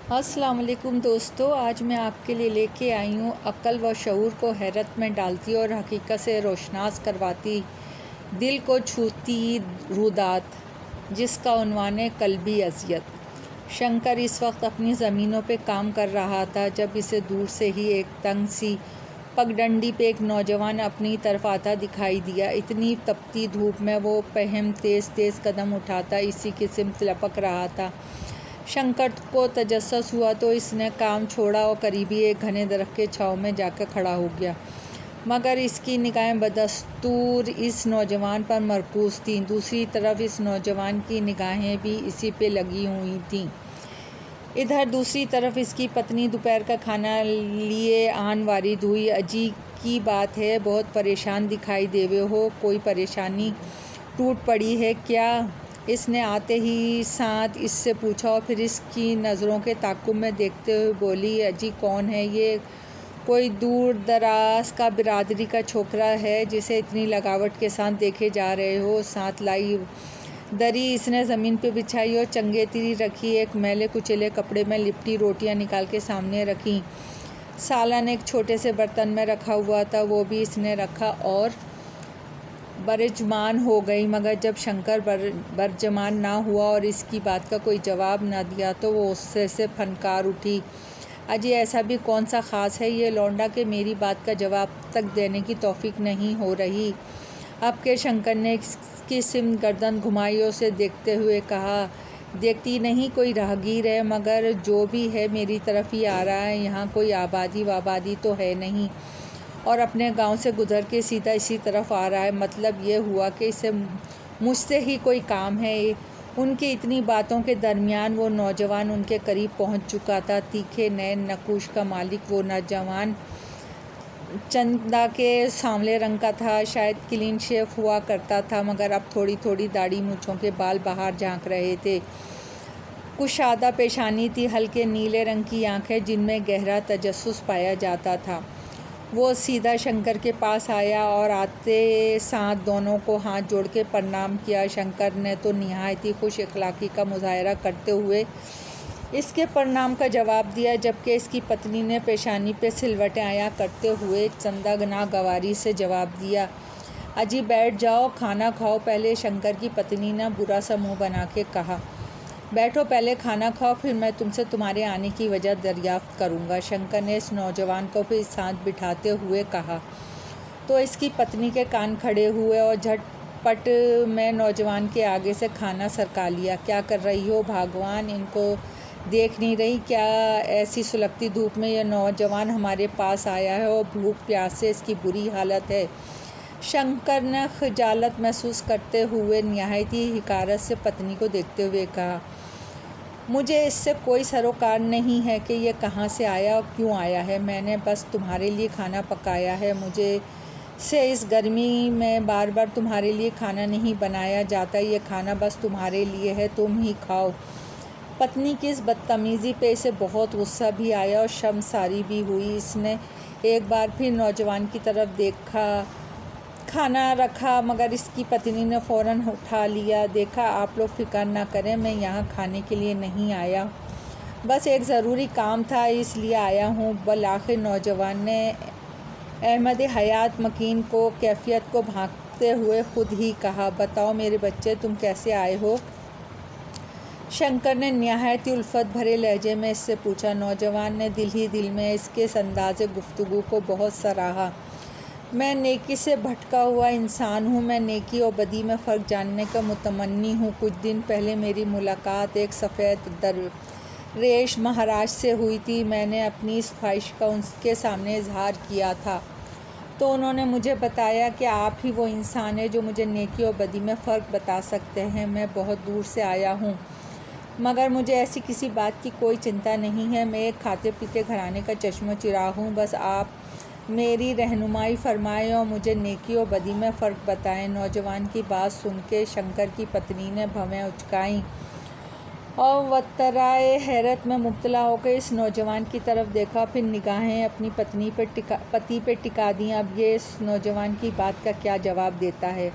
अस्सलाम वालेकुम दोस्तों, आज मैं आपके लिए लेके आई हूँ अक्ल व शऊर को हैरत में डालती और हकीकत से रोशनास करवाती, दिल को छूती रुदात, जिसका उन्वान है कल्बी अज़ियत। शंकर इस वक्त अपनी ज़मीनों पे काम कर रहा था जब इसे दूर से ही एक तंग सी पगडंडी पे एक नौजवान अपनी तरफ आता दिखाई दिया। इतनी तपती धूप में वो पहम तेज़ तेज़ कदम उठाता इसी की सिमत लपक रहा था। शंकर को तजस्सुस हुआ तो इसने काम छोड़ा और करीबी एक घने दरख्त के छाँव में जाकर खड़ा हो गया, मगर इसकी निगाहें बदस्तूर इस नौजवान पर मरकूज़ थीं। दूसरी तरफ इस नौजवान की निगाहें भी इसी पे लगी हुई थीं। इधर दूसरी तरफ इसकी पत्नी दोपहर का खाना लिए आन वारिद हुई। अजी की बात है, बहुत परेशान दिखाई देवे हो, कोई परेशानी टूट पड़ी है क्या? इसने आते ही साथ इससे पूछा और फिर इसकी नज़रों के ताक़ुब में देखते हुए बोली, अजी कौन है ये? कोई दूर दराज का बिरादरी का छोकरा है जिसे इतनी लगावट के साथ देखे जा रहे हो? साथ लाई दरी इसने ज़मीन पे बिछाई और चंगेती रखी। एक मैले कुचले कपड़े में लिपटी रोटियां निकाल के सामने रखी। सालन एक छोटे से बर्तन में रखा हुआ था, वो भी इसने रखा और बरजमान हो गई। मगर जब शंकर बरजमान ना हुआ और इसकी बात का कोई जवाब ना दिया तो वो उससे से फनकार उठी। अजी ऐसा भी कौन सा ख़ास है ये लौंडा कि मेरी बात का जवाब तक देने की तौफीक नहीं हो रही? अब के शंकर ने इसकी सिमत गर्दन घुमाई और उसे देखते हुए कहा, देखती नहीं कोई राहगीर है, मगर जो भी है मेरी तरफ ही आ रहा है। यहाँ कोई आबादी वाबादी तो है नहीं और अपने गांव से गुज़र के सीधा इसी तरफ आ रहा है। मतलब ये हुआ कि इसे मुझसे ही कोई काम है। उनकी इतनी बातों के दरमियान वो नौजवान उनके करीब पहुंच चुका था। तीखे नैन नकुश का मालिक वो नौजवान चंदा के सांवले रंग का था। शायद क्लीन शेव हुआ करता था, मगर अब थोड़ी थोड़ी दाढ़ी मूँछों के बाल बाहर झांक रहे थे। कुशादा पेशानी थी, हल्के नीले रंग की आंखें जिनमें गहरा तजस्सुस पाया जाता था। वो सीधा शंकर के पास आया और आते साथ दोनों को हाथ जोड़ के प्रणाम किया। शंकर ने तो निहायत ही खुश अखलाक़ी का मुज़ाहरा करते हुए इसके प्रणाम का जवाब दिया, जबकि इसकी पत्नी ने पेशानी पे सिलवटें आया करते हुए चंदा नागवारी से जवाब दिया, अजी बैठ जाओ, खाना खाओ पहले। शंकर की पत्नी ने बुरा सा मुँह बना के कहा, बैठो पहले खाना खाओ, फिर मैं तुमसे तुम्हारे आने की वजह दरियाफ़्त करूँगा। शंकर ने इस नौजवान को फिर साथ बिठाते हुए कहा तो इसकी पत्नी के कान खड़े हुए और झटपट में नौजवान के आगे से खाना सरका लिया। क्या कर रही हो भगवान, इनको देख नहीं रही क्या? ऐसी सुलगती धूप में यह नौजवान हमारे पास आया है और भूख प्यास से इसकी बुरी हालत है। शंकर ने खजालत महसूस करते हुए निहायत ही हिकारत से पत्नी को देखते हुए कहा, मुझे इससे कोई सरोकार नहीं है कि ये कहाँ से आया और क्यों आया है। मैंने बस तुम्हारे लिए खाना पकाया है। मुझे से इस गर्मी में बार बार तुम्हारे लिए खाना नहीं बनाया जाता। ये खाना बस तुम्हारे लिए है, तुम ही खाओ। पत्नी की इस बदतमीज़ी पे इसे बहुत गुस्सा भी आया और शर्मसारी भी हुई। इसने एक बार फिर नौजवान की तरफ देखा, खाना रखा, मगर इसकी पत्नी ने फ़ौरन उठा लिया। देखा, आप लोग फ़िक्र ना करें, मैं यहाँ खाने के लिए नहीं आया, बस एक ज़रूरी काम था इसलिए आया हूँ। बल आखिर नौजवान ने अहमद हयात मकीन को कैफियत को भांपते हुए ख़ुद ही कहा, बताओ मेरे बच्चे, तुम कैसे आए हो? शंकर ने निहायत ही उल्फत भरे लहजे में इससे पूछा। नौजवान ने दिल ही दिल में इसके इस अंदाज़े गुफ्तगू को बहुत सराहा। मैं नेकी से भटका हुआ इंसान हूँ, मैं नेकी और बदी में फ़र्क जानने का मुतमन्नी हूँ। कुछ दिन पहले मेरी मुलाकात एक सफ़ेद दरवेश महाराज से हुई थी। मैंने अपनी इस ख्वाहिश का उनके सामने इजहार किया था तो उन्होंने मुझे बताया कि आप ही वो इंसान है जो मुझे नेकी और बदी में फ़र्क बता सकते हैं। मैं बहुत दूर से आया हूँ, मगर मुझे ऐसी किसी बात की कोई चिंता नहीं है। मैं एक खाते पीते घराने का चश्मो चिराग हूँ। बस आप मेरी रहनुमाई फरमाएं और मुझे नेकी और बदी में फ़र्क बताएं। नौजवान की बात सुन के शंकर की पत्नी ने भवें उचकाईं और वतराए हैरत में मुब्तला होकर इस नौजवान की तरफ देखा। फिर निगाहें अपनी पति पे टिका दी। अब ये इस नौजवान की बात का क्या जवाब देता है।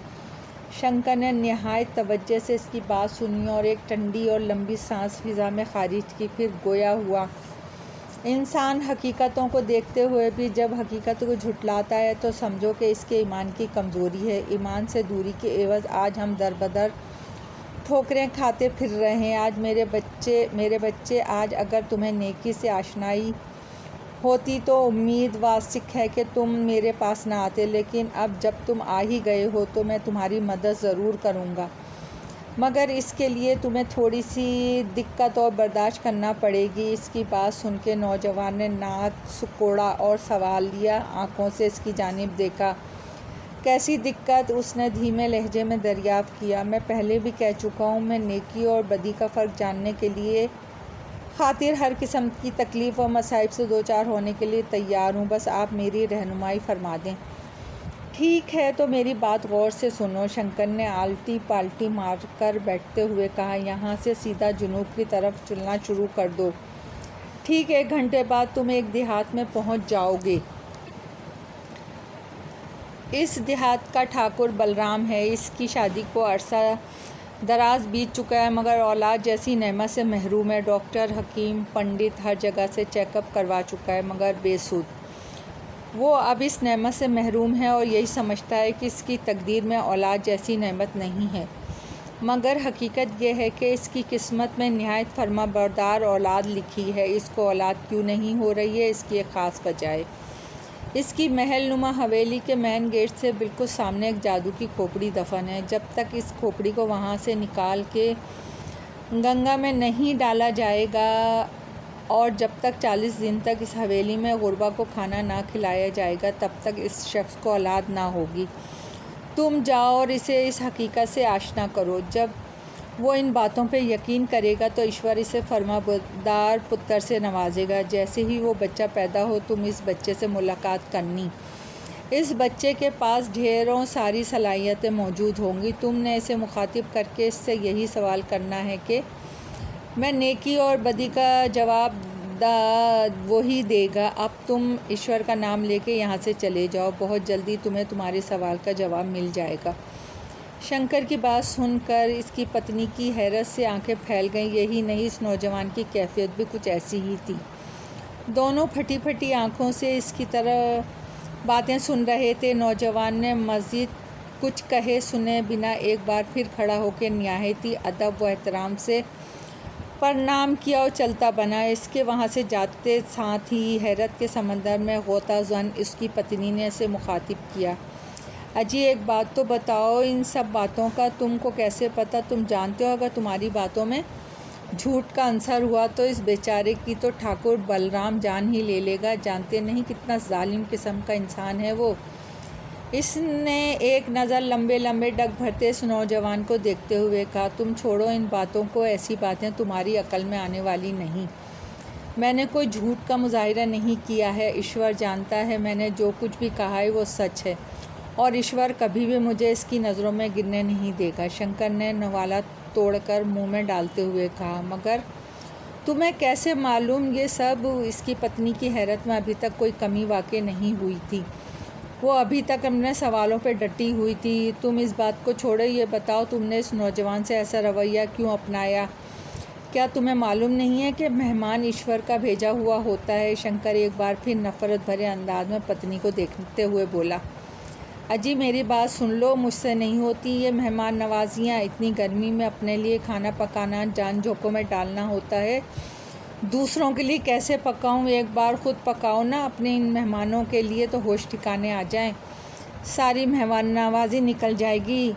शंकर ने निहायत तवज्जो से इसकी बात सुनी और एक ठंडी और लंबी सांस फिज़ा में खारिज की। फिर गोया हुआ, इंसान हकीकतों को देखते हुए भी जब हकीकत को झुटलाता है तो समझो कि इसके ईमान की कमज़ोरी है। ईमान से दूरी के एवज़ आज हम दर बदर ठोकरें खाते फिर रहे हैं। आज मेरे बच्चे आज अगर तुम्हें नेकी से आशनाई होती तो उम्मीद वासिक है कि तुम मेरे पास ना आते, लेकिन अब जब तुम आ ही गए हो तो मैं तुम्हारी मदद ज़रूर करूँगा, मगर इसके लिए तुम्हें थोड़ी सी दिक्कत और बर्दाश्त करना पड़ेगी। इसकी बात सुन के नौजवान ने नाक सुकोड़ा और सवाल लिया आँखों से इसकी जानिब देखा। कैसी दिक्कत? उसने धीमे लहजे में दरियाफ़्त किया। मैं पहले भी कह चुका हूँ, मैं नेकी और बदी का फ़र्क जानने के लिए खातिर हर किस्म की तकलीफ़ और मसाइब से दो चार होने के लिए तैयार हूँ, बस आप मेरी रहनुमाई फरमा दें। ठीक है, तो मेरी बात गौर से सुनो, शंकर ने आल्टी पाल्टी मार कर बैठते हुए कहा। यहाँ से सीधा जुनूब की तरफ चलना शुरू कर दो। ठीक 1 घंटे बाद तुम एक देहात में पहुँच जाओगे। इस देहात का ठाकुर बलराम है। इसकी शादी को अरसा दराज बीत चुका है, मगर औलाद जैसी नेमत से महरूम है। डॉक्टर, हकीम, पंडित हर जगह से चेकअप करवा चुका है, मगर बेसुध। वो अब इस नेमत से महरूम है और यही समझता है कि इसकी तकदीर में औलाद जैसी नेमत नहीं है, मगर हकीकत यह है कि इसकी किस्मत में निहायत फर्माबरदार औलाद लिखी है। इसको औलाद क्यों नहीं हो रही है, इसकी एक ख़ास वजह है। इसकी महल नुमा हवेली के मेन गेट से बिल्कुल सामने एक जादू की खोपड़ी दफन है। जब तक इस खोपड़ी को वहाँ से निकाल के गंगा में नहीं डाला जाएगा और जब तक 40 दिन तक इस हवेली में गुरबा को खाना ना खिलाया जाएगा, तब तक इस शख्स को औलाद ना होगी। तुम जाओ और इसे इस हकीकत से आशना करो। जब वो इन बातों पे यकीन करेगा तो ईश्वर इसे फर्माबरदार पुत्र से नवाजेगा। जैसे ही वो बच्चा पैदा हो, तुम इस बच्चे से मुलाकात करनी। इस बच्चे के पास ढेरों सारी सलाहियतें मौजूद होंगी। तुमने इसे मुखातिब करके इससे यही सवाल करना है कि मैं नेकी और बदी का जवाब वही देगा। अब तुम ईश्वर का नाम लेके यहाँ से चले जाओ। बहुत जल्दी तुम्हें तुम्हारे सवाल का जवाब मिल जाएगा। शंकर की बात सुनकर इसकी पत्नी की हैरत से आंखें फैल गईं। यही नहीं, इस नौजवान की कैफियत भी कुछ ऐसी ही थी। दोनों फटी फटी आंखों से इसकी तरह बातें सुन रहे थे। नौजवान ने मज़ीद कुछ कहे सुने बिना एक बार फिर खड़ा होकर निहायती अदब व एहतराम से प्रणाम किया और चलता बना। इसके वहाँ से जाते साथ ही हैरत के समंदर में गोताज़न इसकी पत्नी ने इसे मुखातिब किया। अजी, एक बात तो बताओ, इन सब बातों का तुमको कैसे पता? तुम जानते हो अगर तुम्हारी बातों में झूठ का अंसर हुआ तो इस बेचारे की तो ठाकुर बलराम जान ही ले लेगा। जानते नहीं कितना जालिम किस्म का इंसान है वो। इसने एक नज़र लंबे लंबे डग भरते इस नौजवान को देखते हुए कहा। तुम छोड़ो इन बातों को, ऐसी बातें तुम्हारी अकल में आने वाली नहीं। मैंने कोई झूठ का मुजाहिरा नहीं किया है। ईश्वर जानता है मैंने जो कुछ भी कहा है वो सच है और ईश्वर कभी भी मुझे इसकी नज़रों में गिरने नहीं देगा। शंकर ने नवाला तोड़कर मुंह में डालते हुए कहा। मगर तुम्हें कैसे मालूम ये सब? इसकी पत्नी की हैरत में अभी तक कोई कमी वाक़ई नहीं हुई थी। वो अभी तक अपने सवालों पे डटी हुई थी। तुम इस बात को छोड़ो, ये बताओ तुमने इस नौजवान से ऐसा रवैया क्यों अपनाया? क्या तुम्हें मालूम नहीं है कि मेहमान ईश्वर का भेजा हुआ होता है? शंकर एक बार फिर नफ़रत भरे अंदाज में पत्नी को देखते हुए बोला। अजी, मेरी बात सुन लो, मुझसे नहीं होती ये मेहमान नवाजियाँ। इतनी गर्मी में अपने लिए खाना पकाना जान जोखों में डालना होता है। दूसरों के लिए कैसे पकाऊं? एक बार ख़ुद पकाओ ना अपने इन मेहमानों के लिए, तो होश ठिकाने आ जाएं। सारी मेहमान नवाजी निकल जाएगी।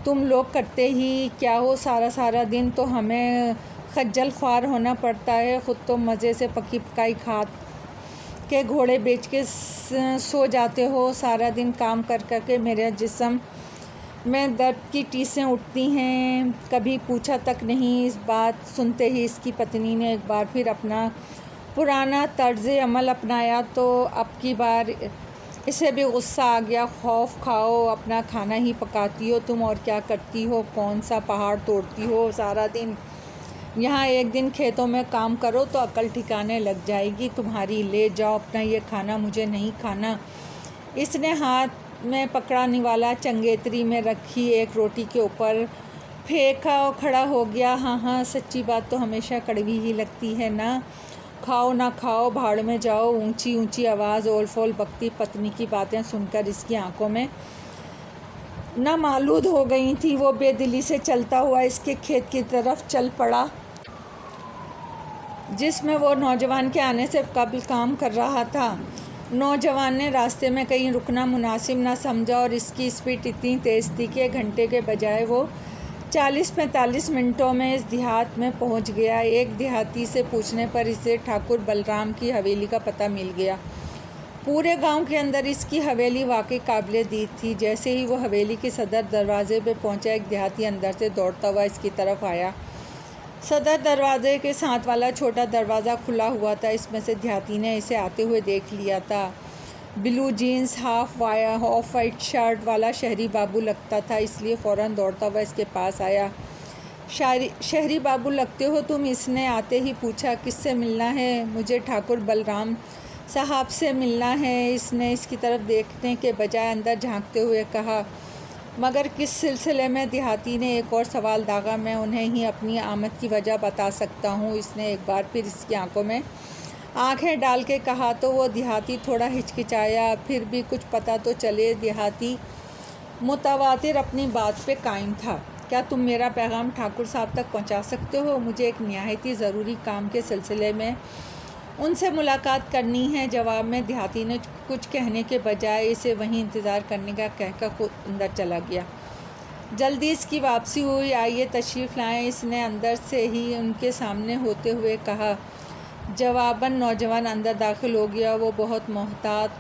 तुम लोग करते ही क्या हो? सारा दिन तो हमें खज्जल ख्वार होना पड़ता है। ख़ुद तो मज़े से पकी पकाई खा के घोड़े बेच के सो जाते हो। सारा दिन काम कर कर के मेरे जिस्म में दर्द की टीसें उठती हैं। कभी पूछा तक नहीं। इस बात सुनते ही इसकी पत्नी ने एक बार फिर अपना पुराना तर्ज़ अमल अपनाया। तो अब की बार इसे भी गुस्सा आ गया। खौफ खाओ, अपना खाना ही पकाती हो तुम, और क्या करती हो? कौन सा पहाड़ तोड़ती हो सारा दिन? यहाँ एक दिन खेतों में काम करो तो अकल ठिकाने लग जाएगी तुम्हारी। ले जाओ अपना ये खाना, मुझे नहीं खाना। इसने हाथ में पकड़ा निवाला चंगेतरी में रखी एक रोटी के ऊपर फेंका और खड़ा हो गया। हाँ हाँ, सच्ची बात तो हमेशा कड़वी ही लगती है ना। खाओ ना खाओ, भाड़ में जाओ। ऊंची ऊंची आवाज़ ओल फोल बकती पत्नी की बातें सुनकर इसकी आंखों में नामालूद हो गई थी। वो बेदिली से चलता हुआ इसके खेत की तरफ चल पड़ा जिसमें वो नौजवान के आने से कबल काम कर रहा था। नौजवान ने रास्ते में कहीं रुकना मुनासिब ना समझा और इसकी स्पीड इतनी तेज़ थी कि घंटे के बजाय वो 40-45 मिनटों में इस देहात में पहुंच गया। एक देहाती से पूछने पर इसे ठाकुर बलराम की हवेली का पता मिल गया। पूरे गांव के अंदर इसकी हवेली वाकई काबिले दीद थी। जैसे ही वो हवेली के सदर दरवाजे पे पहुंचा, एक देहाती अंदर से दौड़ता हुआ इसकी तरफ आया। सदर दरवाजे के साथ वाला छोटा दरवाज़ा खुला हुआ था। इसमें से देहाती ने इसे आते हुए देख लिया था। Blue jeans of white shirt वाला शहरी बाबू लगता था, इसलिए फ़ौरन दौड़ता हुआ इसके पास आया। शहरी बाबू लगते हो तुम? इसने आते ही पूछा। किससे मिलना है? मुझे ठाकुर बलराम साहब से मिलना है। इसने इसकी तरफ देखने के बजाय अंदर झांकते हुए कहा। मगर किस सिलसिले में? देहाती ने एक और सवाल दागा। मैं उन्हें ही अपनी आमद की वजह बता सकता हूँ, इसने एक बार फिर इसकी आंखों में आंखें डाल के कहा। तो वो देहाती थोड़ा हिचकिचाया। फिर भी कुछ पता तो चले। देहाती मुतवातिर अपनी बात पे कायम था। क्या तुम मेरा पैगाम ठाकुर साहब तक पहुंचा सकते हो? मुझे एक निहायती ज़रूरी काम के सिलसिले में उनसे मुलाकात करनी है। जवाब में देहाती ने कुछ कहने के बजाय इसे वहीं इंतज़ार करने का कहकर खुद अंदर चला गया। जल्दी इसकी वापसी हुई। आइए तशरीफ़ लाएं, इसने अंदर से ही उनके सामने होते हुए कहा। जवाबन नौजवान अंदर दाखिल हो गया। वो बहुत मोहतात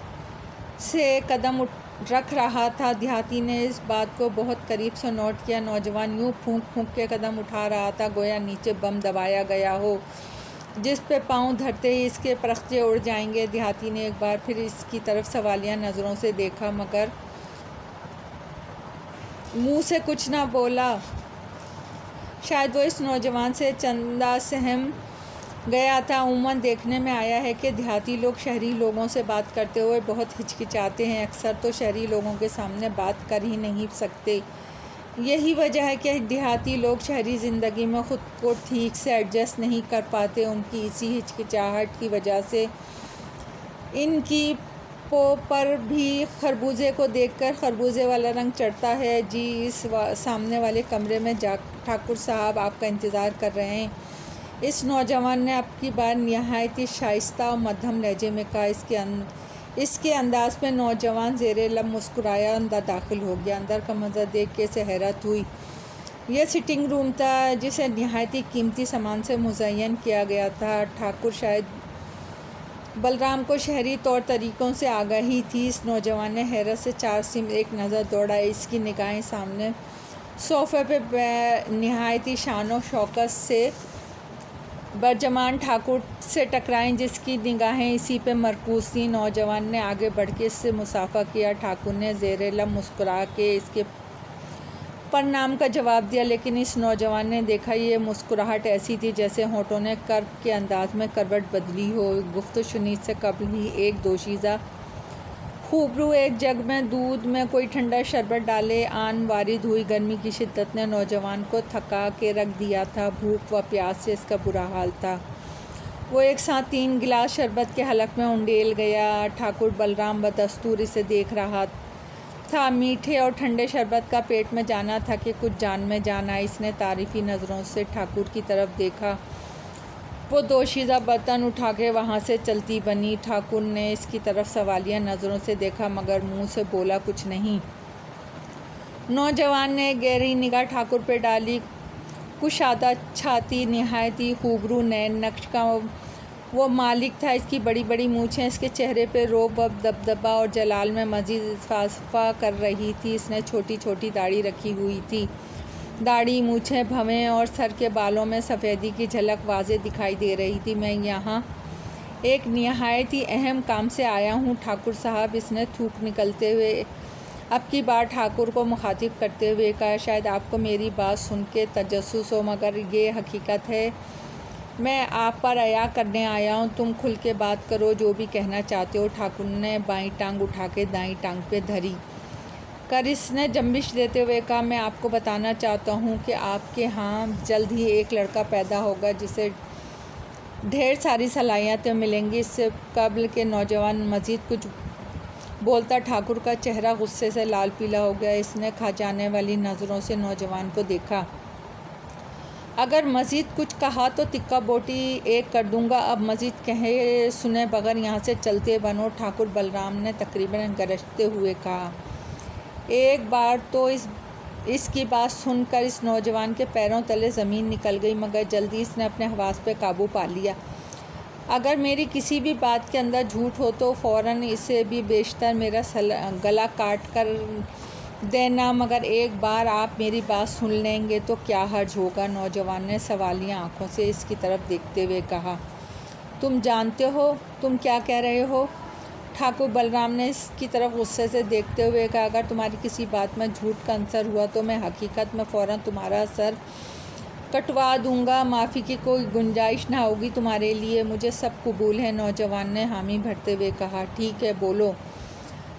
से कदम रख रहा था। देहाती ने इस बात को बहुत करीब से नोट किया। नौजवान यूँ फूंक फूंक के कदम उठा रहा था गोया नीचे बम दबाया गया हो, जिस पे पाँव धरते ही इसके परख्ते उड़ जाएंगे। देहाती ने एक बार फिर इसकी तरफ सवालिया नज़रों से देखा, मगर मुंह से कुछ ना बोला। शायद वो इस नौजवान से चंदा सहम गया था। उम्मन देखने में आया है कि देहाती लोग शहरी लोगों से बात करते हुए बहुत हिचकिचाते हैं। अक्सर तो शहरी लोगों के सामने बात कर ही नहीं सकते। यही वजह है कि देहाती लोग शहरी ज़िंदगी में ख़ुद को ठीक से एडजस्ट नहीं कर पाते। उनकी इसी हिचकिचाहट की वजह से इनकी पो पर भी खरबूजे को देखकर खरबूजे वाला रंग चढ़ता है। जी, इस सामने वाले कमरे में जा ठाकुर साहब आपका इंतज़ार कर रहे हैं। इस नौजवान ने अब की बार निहायती शाइस्ता और मध्यम लहजे में कहा। इसके अंदाज़ में नौजवान ज़ेरे लब मुस्कुराया, अंदर दाखिल हो गया। अंदर का मंजर देख के इसे हैरत हुई। यह सिटिंग रूम था जिसे निहायती कीमती सामान से मुज़य्यन किया गया था। ठाकुर शायद बलराम को शहरी तौर तरीक़ों से आगाही थी। इस नौजवान ने हैरत से चार सिम एक नज़र दौड़ा। इसकी निगाहें सामने सोफ़े पे निहायती शान और शौकत से बरजमान ठाकुर से टकराएं, जिसकी निगाहें इसी पे मरकूज़ थीं। नौजवान ने आगे बढ़ के इससे मुसाफा किया। ठाकुर ने ज़ेरे लब मुस्कुरा के इसके प्रणाम का जवाब दिया, लेकिन इस नौजवान ने देखा ये मुस्कुराहट ऐसी थी जैसे होठों ने कर्ब के अंदाज में करवट बदली हो। गुफ्तशुनी से कबल ही एक दोशीज़ा खूबरू एक जग में दूध में कोई ठंडा शरबत डाले आन वारिद हुई। गर्मी की शिद्दत ने नौजवान को थका के रख दिया था। भूख व प्यास से इसका बुरा हाल था। वो एक साथ 3 गिलास शरबत के हलक में उंडेल गया। ठाकुर बलराम बदस्तूर इसे देख रहा था। मीठे और ठंडे शरबत का पेट में जाना था कि कुछ जान में जान आई। इसने तारीफ़ी नज़रों से ठाकुर की तरफ देखा। वो दोशीज़ा बर्तन उठा के वहाँ से चलती बनी। ठाकुर ने इसकी तरफ सवालिया नज़रों से देखा, मगर मुंह से बोला कुछ नहीं। नौजवान ने गहरी निगाह ठाकुर पे डाली। कुशादा छाती, निहायती खूबरू नैन नक्श का वो मालिक था। इसकी बड़ी बड़ी मूँछें इसके चेहरे पे रोब व दबदबा और जलाल में मज़ीद इज़ाफ़ा कर रही थी। इसने छोटी छोटी दाढ़ी रखी हुई थी। दाढ़ी, मूँछें, भवें और सर के बालों में सफ़ेदी की झलक वाज़े दिखाई दे रही थी। मैं यहाँ एक निहायत ही अहम काम से आया हूँ ठाकुर साहब, इसने थूक निकलते हुए अब की बार ठाकुर को मुखातिब करते हुए कहा। शायद आपको मेरी बात सुन के तजस्सुस हो, मगर ये हकीकत है। मैं आप पर अया करने आया हूँ। तुम खुल के बात करो, जो भी कहना चाहते हो। ठाकुर ने बाईं टांग उठा के दाईं टांग पे धरी। कर इसने जंबिश देते हुए कहा, मैं आपको बताना चाहता हूँ कि आपके यहाँ जल्द ही एक लड़का पैदा होगा जिसे ढेर सारी सलाहियतें मिलेंगी। इससे कब्ल के नौजवान मज़ीद कुछ बोलता ठाकुर का चेहरा गुस्से से लाल पीला हो गया। इसने खा जाने वाली नज़रों से नौजवान को देखा। अगर मज़ीद कुछ कहा तो तिक्का बोटी एक कर दूंगा। अब मज़ीद कहे सुने बगैर यहाँ से चलते बनो, ठाकुर बलराम ने तकरीबन गरजते हुए कहा। एक बार तो इसकी बात सुनकर इस नौजवान के पैरों तले ज़मीन निकल गई, मगर जल्दी इसने अपने हवास पे काबू पा लिया। अगर मेरी किसी भी बात के अंदर झूठ हो तो फ़ौरन इसे भी बेशतर मेरा गला काट कर देना, मगर एक बार आप मेरी बात सुन लेंगे तो क्या हर्ज होगा। नौजवान ने सवालिया आँखों से इसकी तरफ देखते हुए कहा। तुम जानते हो तुम क्या कह रहे हो? ठाकुर बलराम ने इसकी तरफ गुस्से से देखते हुए कहा, अगर तुम्हारी किसी बात में झूठ का अंसर हुआ तो मैं हकीकत में फ़ौरन तुम्हारा सर कटवा दूंगा। माफ़ी की कोई गुंजाइश ना होगी तुम्हारे लिए, मुझे सब कबूल है। नौजवान ने हामी भरते हुए कहा, ठीक है बोलो।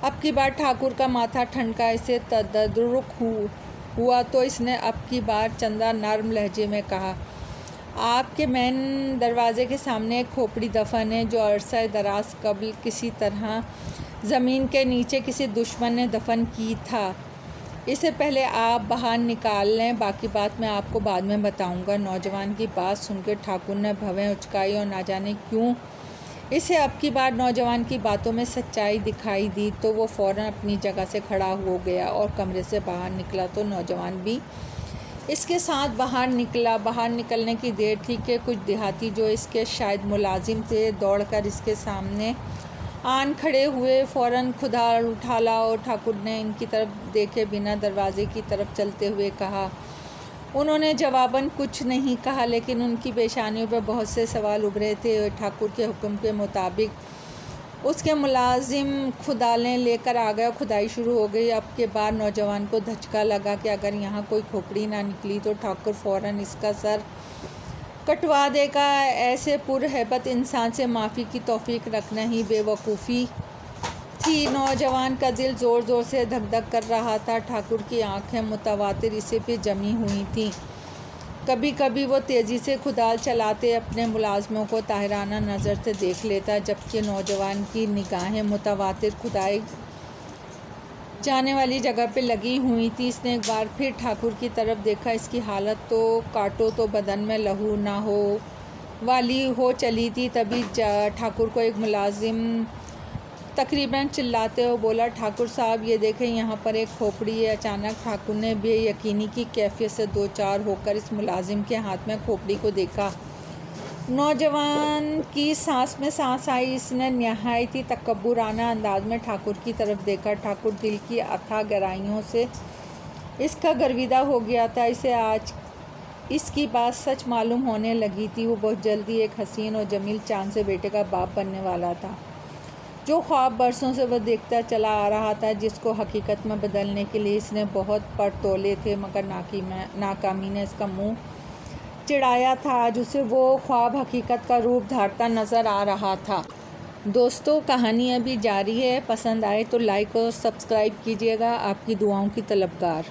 अब की बार ठाकुर का माथा ठनका इसे तदरुक हुआ तो इसने अब की बार चंदा नर्म लहजे में कहा, आपके मेन दरवाज़े के सामने एक खोपड़ी दफन है जो अरसा दराज कबल किसी तरह ज़मीन के नीचे किसी दुश्मन ने दफन की था। इसे पहले आप बाहर निकाल लें, बाकी बात मैं आपको बाद में बताऊंगा। नौजवान की बात सुनकर ठाकुर ने भवें उचकाई और ना जाने क्यों इसे अब की बार नौजवान की बातों में सच्चाई दिखाई दी तो वो फ़ौरन अपनी जगह से खड़ा हो गया और कमरे से बाहर निकला तो नौजवान भी इसके साथ बाहर निकला। बाहर निकलने की देर थी कि कुछ देहाती जो इसके शायद मुलाजिम थे दौड़कर इसके सामने आन खड़े हुए। फ़ौरन खुदा उठा ला और ठाकुर ने इनकी तरफ देखे बिना दरवाज़े की तरफ चलते हुए कहा। उन्होंने जवाबन कुछ नहीं कहा, लेकिन उनकी पेशानियों पर बहुत से सवाल उभरे थे। ठाकुर के हुक्म के मुताबिक उसके मुलाजिम खुदालें लेकर आ गए। खुदाई शुरू हो गई। अब के बाद नौजवान को धचका लगा कि अगर यहाँ कोई खोपड़ी ना निकली तो ठाकुर फ़ौरन इसका सर कटवा देगा। ऐसे पुरहैबत इंसान से माफ़ी की तौफीक रखना ही बेवकूफ़ी थी। नौजवान का दिल ज़ोर ज़ोर से धक धक कर रहा था। ठाकुर की आंखें मुतवातिर इसे पे जमी हुई थीं। कभी कभी वो तेज़ी से खुदाल चलाते अपने मुलाजमों को ताहिराना नज़र से देख लेता, जबकि नौजवान की निगाहें मुतवातिर खुदाई जाने वाली जगह पे लगी हुई थी। इसने एक बार फिर ठाकुर की तरफ देखा। इसकी हालत तो काटो तो बदन में लहू ना हो वाली हो चली थी। तभी ठाकुर को एक मुलाजिम तकरीबन चिल्लाते हुए बोला, ठाकुर साहब ये देखें यहाँ पर एक खोपड़ी है। अचानक ठाकुर ने बेयकीनी की कैफियत से दो चार होकर इस मुलाजिम के हाथ में खोपड़ी को देखा। नौजवान की सांस में सांस आई। इसने नहायती तकब्बुराना अंदाज में ठाकुर की तरफ देखा। ठाकुर दिल की अथाह गहराइयों से इसका गर्विदा हो गया था। इसे आज इसकी बात सच मालूम होने लगी थी। वो बहुत जल्दी एक हसीन और जमील चांद से बेटे का बाप बनने वाला था। जो ख्वाब बरसों से वह देखता चला आ रहा था, जिसको हकीकत में बदलने के लिए इसने बहुत पर तोले थे, मगर नाकामी ने इसका मुंह चिढ़ाया था। आज उसे वो ख्वाब हकीकत का रूप धारता नज़र आ रहा था। दोस्तों, कहानी अभी जारी है। पसंद आए तो लाइक और सब्सक्राइब कीजिएगा। आपकी दुआओं की तलबगार।